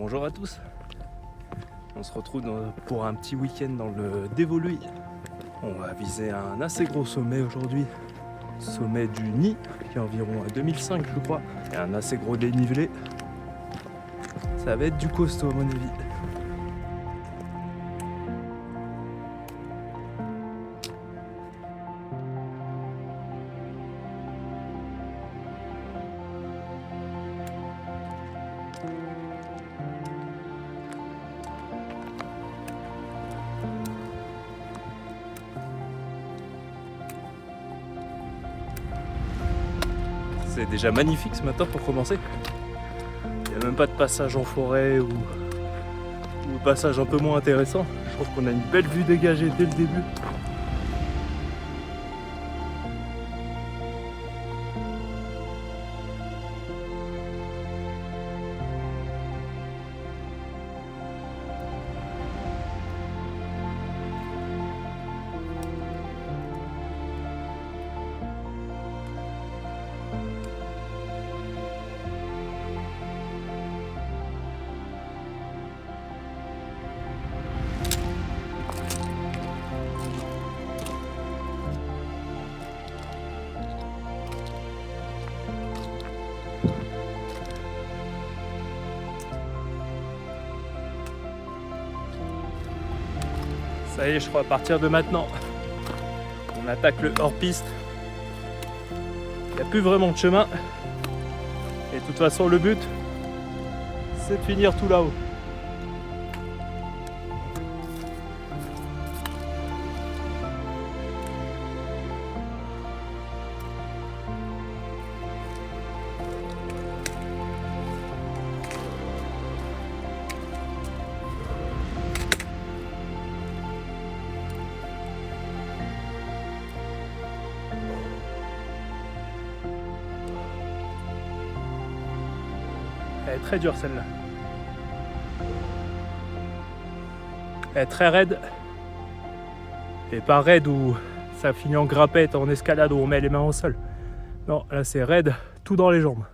Bonjour à tous. On se retrouve pour un petit week-end dans le Dévoluy. On va viser un assez gros sommet aujourd'hui. Sommet du Nid, qui est environ à 2005 je crois. Et un assez gros dénivelé. Ça va être du costaud à mon avis. C'est déjà magnifique ce matin pour commencer. Il n'y a même pas de passage en forêt ou passage un peu moins intéressant. Je trouve qu'on a une belle vue dégagée dès le début. Ça y est, je crois, à partir de maintenant, on attaque le hors-piste. Il n'y a plus vraiment de chemin. Et de toute façon, le but, c'est de finir tout là-haut. Elle est très dure celle-là. Elle est très raide. Et pas raide où ça finit en grappette, en escalade où on met les mains au sol. Non, là c'est raide, tout dans les jambes.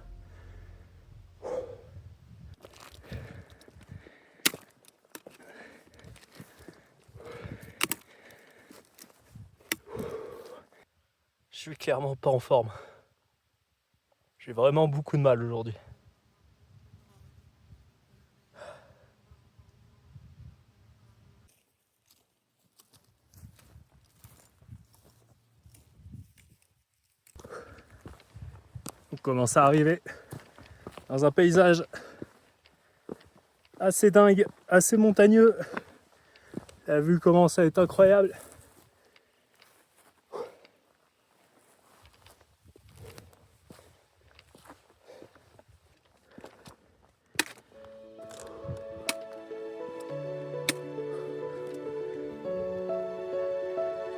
Je suis clairement pas en forme. J'ai vraiment beaucoup de mal aujourd'hui. On commence à arriver dans un paysage assez dingue, assez montagneux. La vue commence à être incroyable.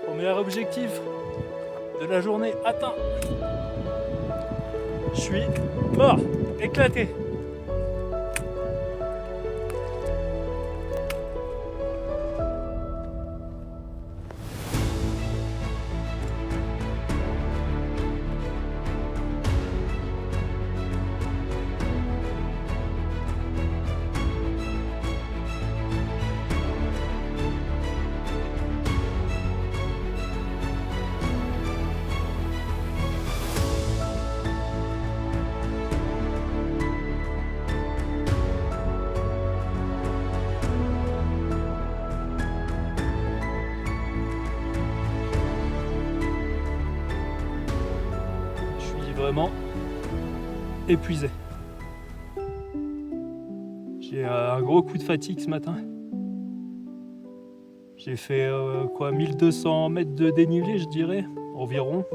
Premier objectif de la journée atteint. Je suis mort, éclaté. Vraiment épuisé. J'ai un gros coup de fatigue ce matin. J'ai fait 1200 mètres de dénivelé, je dirais, environ.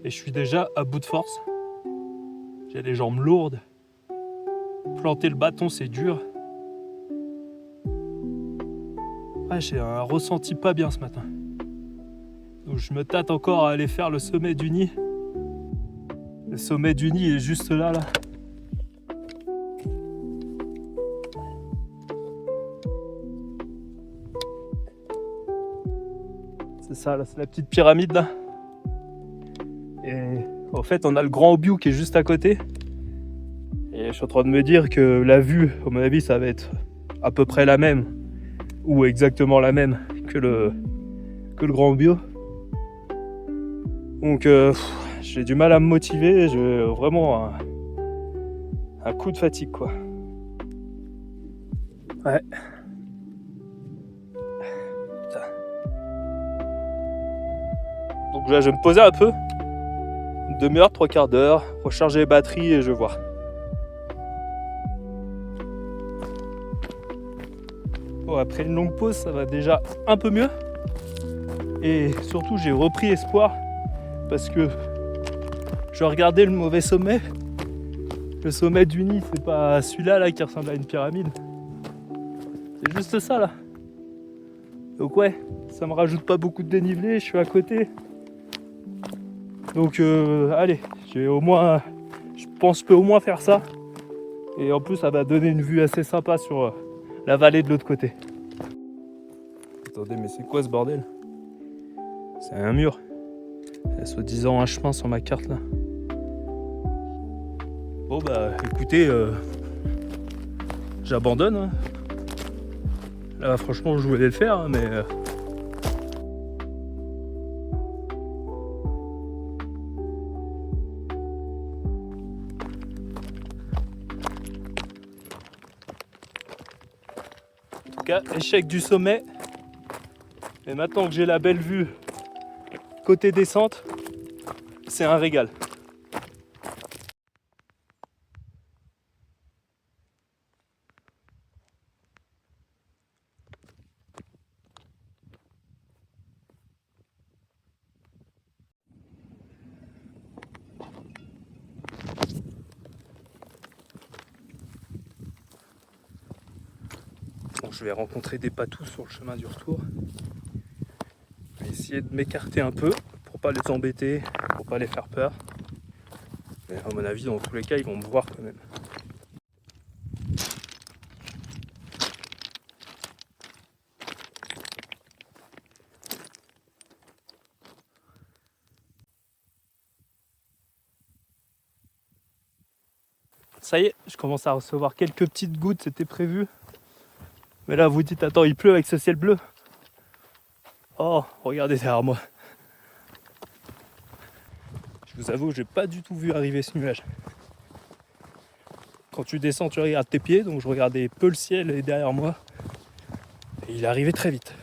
Et je suis déjà à bout de force. J'ai les jambes lourdes. Planter le bâton, c'est dur. Ouais, j'ai un ressenti pas bien ce matin. Donc je me tâte encore à aller faire le sommet du Nid. Le sommet du Nid est juste là. C'est ça, là, c'est la petite pyramide là. Et en fait, on a le Grand Obiou qui est juste à côté. Et je suis en train de me dire que la vue, à mon avis, ça va être à peu près la même, ou exactement la même que le Grand Bio. Donc j'ai du mal à me motiver, j'ai vraiment un coup de fatigue quoi. Ouais. Putain. Donc là je vais me poser un peu, une demi-heure, 3/4 d'heure, recharger les batteries et je vais voir. Bon, après une longue pause, ça va déjà un peu mieux. Et surtout, j'ai repris espoir parce que je regardais le mauvais sommet. Le sommet du Nid, c'est pas celui-là là, qui ressemble à une pyramide. C'est juste ça là. Donc ouais, ça me rajoute pas beaucoup de dénivelé, je suis à côté. Donc allez, je pense que je peux au moins faire ça. Et en plus, ça va donner une vue assez sympa sur la vallée de l'autre côté. Attendez, mais c'est quoi ce bordel? C'est un mur. Il y a soi-disant un chemin sur ma carte là. Bon bah écoutez, j'abandonne. Hein. Là franchement je voulais le faire, hein, mais... En tout cas, échec du sommet. Et maintenant que j'ai la belle vue côté descente, c'est un régal. Bon, je vais rencontrer des patous sur le chemin du retour. Je vais essayer de m'écarter un peu pour pas les embêter, pour pas les faire peur. Mais à mon avis, dans tous les cas, ils vont me voir quand même. Ça y est, je commence à recevoir quelques petites gouttes, c'était prévu. Mais là, vous dites, attends, il pleut avec ce ciel bleu. Oh, regardez derrière moi. Je vous avoue, j'ai pas du tout vu arriver ce nuage. Quand tu descends, tu regardes tes pieds, donc je regardais peu le ciel et derrière moi. Et il est arrivé très vite.